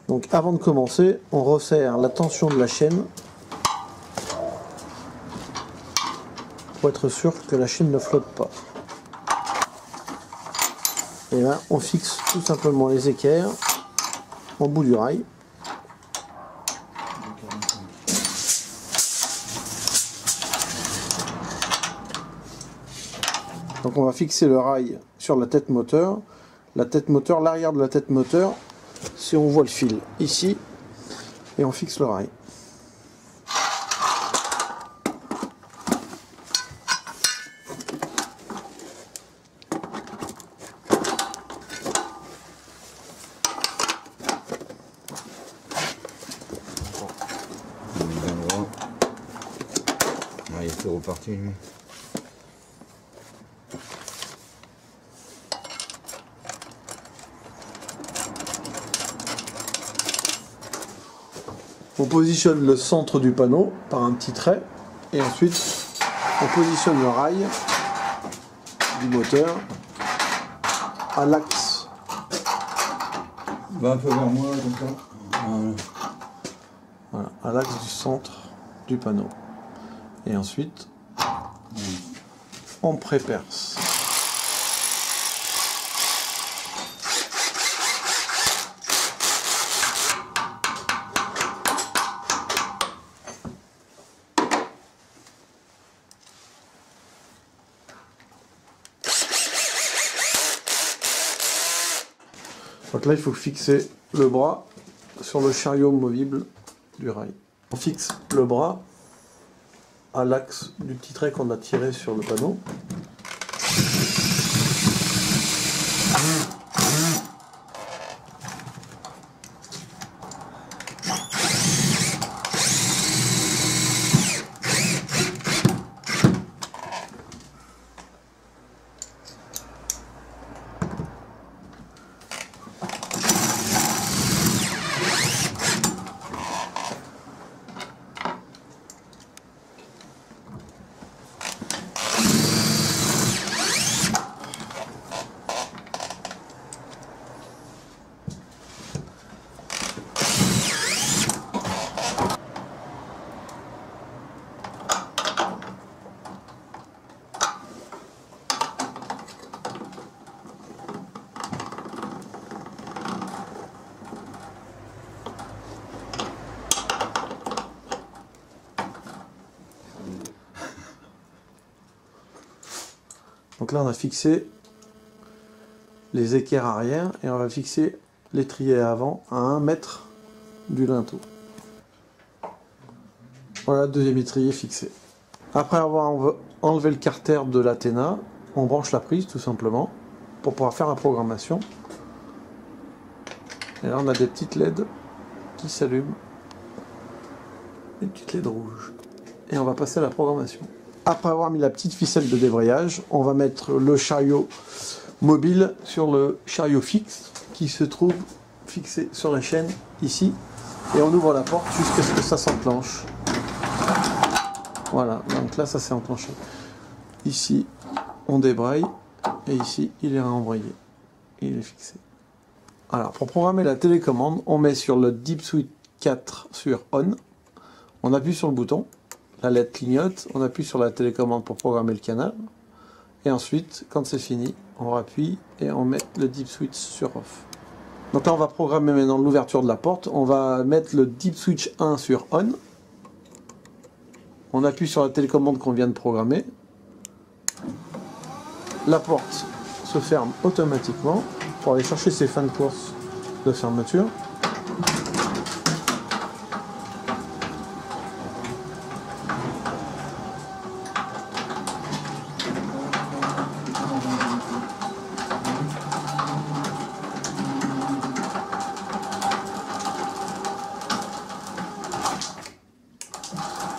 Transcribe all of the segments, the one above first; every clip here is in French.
Donc avant de commencer, on resserre la tension de la chaîne pour être sûr que la chaîne ne flotte pas. Et là, on fixe tout simplement les équerres en bout du rail. Donc on va fixer le rail sur la tête moteur. La tête moteur, l'arrière de la tête moteur, si on voit le fil ici, et on fixe le rail. Il est reparti lui. On positionne le centre du panneau par un petit trait et ensuite on positionne le rail du moteur à l'axe. Va un peu vers moi comme ça. Voilà. Voilà, à l'axe du centre du panneau. Et ensuite on préperce. Donc là, il faut fixer le bras sur le chariot movible du rail. On fixe le bras à l'axe du petit trait qu'on a tiré sur le panneau. Donc là, on a fixé les équerres arrière et on va fixer l'étrier avant à 1 mètre du linteau. Voilà, deuxième étrier fixé. Après avoir enlevé le carter de l'Athena, on branche la prise tout simplement pour pouvoir faire la programmation. Et là, on a des petites LED qui s'allument, des petites LED rouges. Et on va passer à la programmation. Après avoir mis la petite ficelle de débrayage, on va mettre le chariot mobile sur le chariot fixe qui se trouve fixé sur la chaîne ici. Et on ouvre la porte jusqu'à ce que ça s'enclenche. Voilà, donc là ça s'est enclenché. Ici on débraye et ici il est rembrayé. Il est fixé. Alors pour programmer la télécommande, on met sur le Deep Switch 4 sur On. On appuie sur le bouton. La LED clignote, on appuie sur la télécommande pour programmer le canal. Et ensuite, quand c'est fini, on rappuie et on met le Deep Switch sur Off. Donc là, on va programmer maintenant l'ouverture de la porte. On va mettre le Deep Switch 1 sur On. On appuie sur la télécommande qu'on vient de programmer. La porte se ferme automatiquement pour aller chercher ses fins de course de fermeture.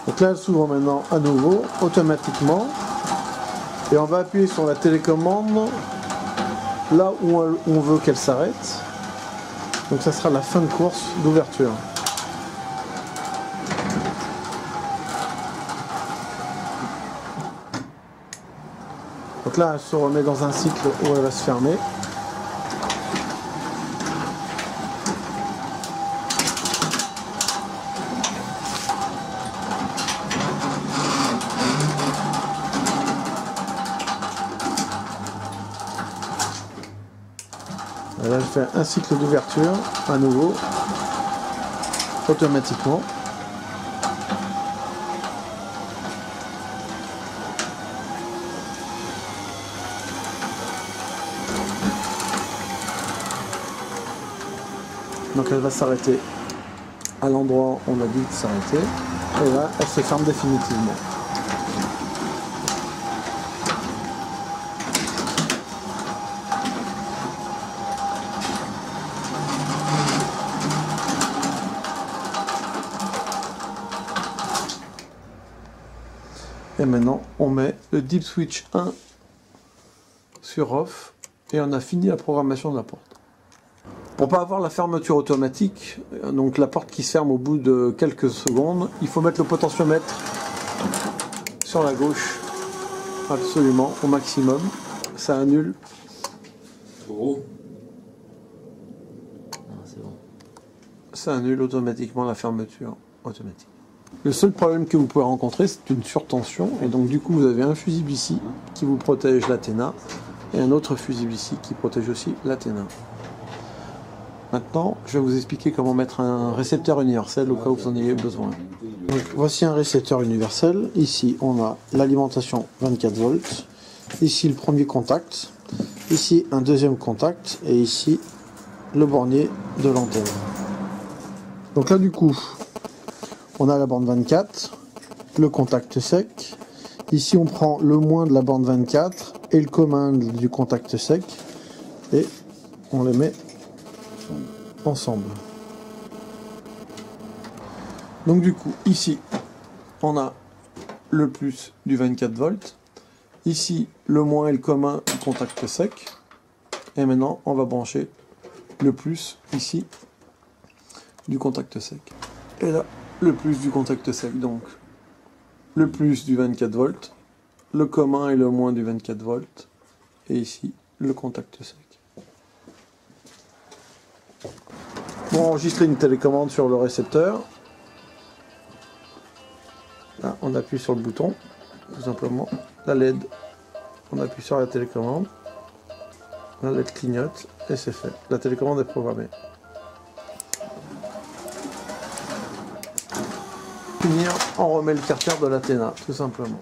Donc là, elle s'ouvre maintenant à nouveau, automatiquement. Et on va appuyer sur la télécommande là où on veut qu'elle s'arrête. Donc ça sera la fin de course d'ouverture. Donc là, elle se remet dans un cycle où elle va se fermer. Là, je fais un cycle d'ouverture à nouveau, automatiquement. Donc elle va s'arrêter à l'endroit où on a dit de s'arrêter. Et là, elle se ferme définitivement. Et maintenant, on met le Deep Switch 1 sur off et on a fini la programmation de la porte. Pour pas avoir la fermeture automatique, donc la porte qui se ferme au bout de quelques secondes, il faut mettre le potentiomètre sur la gauche, absolument, au maximum. Ça annule. Trop gros. Ah, c'est bon. Ça annule automatiquement la fermeture automatique. Le seul problème que vous pouvez rencontrer, c'est une surtension. Et donc du coup, vous avez un fusible ici qui vous protège l'Athena et un autre fusible ici qui protège aussi l'Athena. Maintenant, je vais vous expliquer comment mettre un récepteur universel au cas où vous en ayez besoin. Donc, voici un récepteur universel. Ici, on a l'alimentation 24 volts. Ici, le premier contact. Ici, un deuxième contact. Et ici, le bornier de l'antenne. Donc là, du coup, on a la bande 24, le contact sec. Ici, on prend le moins de la bande 24 et le commun du contact sec. Et on les met ensemble. Donc du coup, ici, on a le plus du 24 volts. Ici, le moins et le commun du contact sec. Et maintenant, on va brancher le plus ici du contact sec. Et là, le plus du contact sec. Donc, le plus du 24 volts, le commun et le moins du 24 volts. Et ici, le contact sec. Pour enregistrer une télécommande sur le récepteur, là, on appuie sur le bouton, tout simplement, la LED, on appuie sur la télécommande, la LED clignote et c'est fait. La télécommande est programmée. Pour finir, on remet le carter de l'Athena, tout simplement.